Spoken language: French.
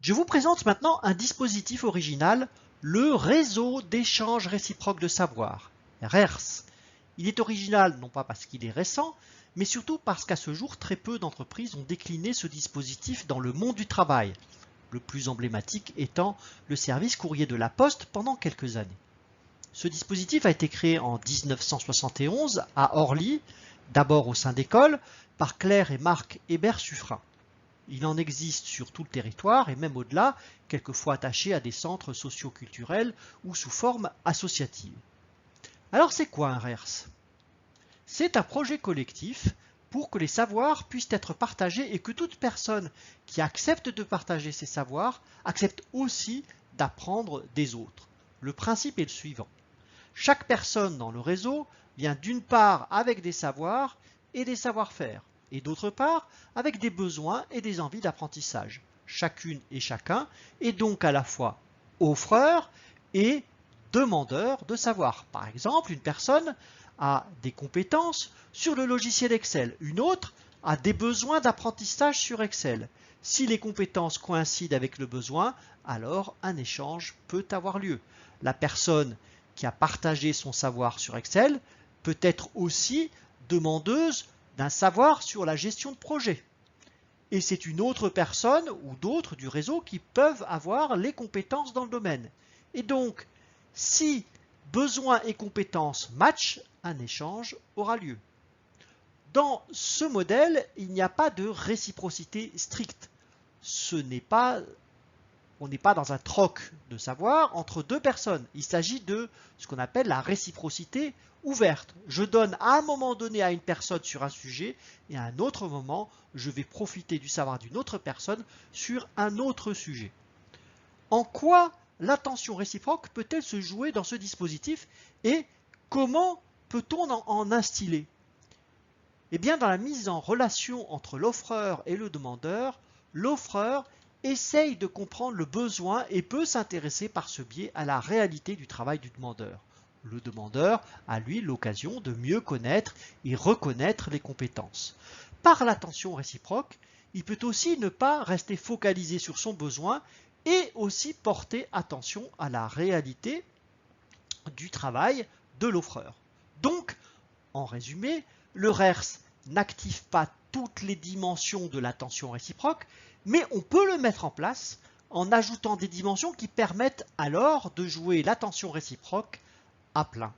Je vous présente maintenant un dispositif original, le réseau d'échange réciproque de savoir, RERS. Il est original non pas parce qu'il est récent, mais surtout parce qu'à ce jour, très peu d'entreprises ont décliné ce dispositif dans le monde du travail, le plus emblématique étant le service courrier de la Poste pendant quelques années. Ce dispositif a été créé en 1971 à Orly, d'abord au sein d'écoles, par Claire et Marc Hébert-Suffren. Il en existe sur tout le territoire et même au-delà, quelquefois attachés à des centres socio-culturels ou sous forme associative. Alors c'est quoi un RERS? C'est un projet collectif pour que les savoirs puissent être partagés et que toute personne qui accepte de partager ses savoirs accepte aussi d'apprendre des autres. Le principe est le suivant. Chaque personne dans le réseau vient d'une part avec des savoirs et des savoir-faire, et d'autre part avec des besoins et des envies d'apprentissage. Chacune et chacun est donc à la fois offreur et demandeur de savoir. Par exemple, une personne a des compétences sur le logiciel Excel, une autre a des besoins d'apprentissage sur Excel. Si les compétences coïncident avec le besoin, alors un échange peut avoir lieu. La personne qui a partagé son savoir sur Excel peut être aussi demandeuse d'un savoir sur la gestion de projet. Et c'est une autre personne ou d'autres du réseau qui peuvent avoir les compétences dans le domaine. Et donc, si besoins et compétences matchent, un échange aura lieu. Dans ce modèle, il n'y a pas de réciprocité stricte. On n'est pas dans un troc de savoir entre deux personnes. Il s'agit de ce qu'on appelle la réciprocité ouverte. Je donne à un moment donné à une personne sur un sujet et à un autre moment, je vais profiter du savoir d'une autre personne sur un autre sujet. En quoi l'attention réciproque peut-elle se jouer dans ce dispositif et comment peut-on en instiller? Eh bien, dans la mise en relation entre l'offreur et le demandeur, l'offreur essaye de comprendre le besoin et peut s'intéresser par ce biais à la réalité du travail du demandeur. Le demandeur a, lui, l'occasion de mieux connaître et reconnaître les compétences. Par l'attention réciproque, il peut aussi ne pas rester focalisé sur son besoin et aussi porter attention à la réalité du travail de l'offreur. Donc, en résumé, le RERS n'active pas toutes les dimensions de l'attention réciproque, mais on peut le mettre en place en ajoutant des dimensions qui permettent alors de jouer l'attention réciproque à plein.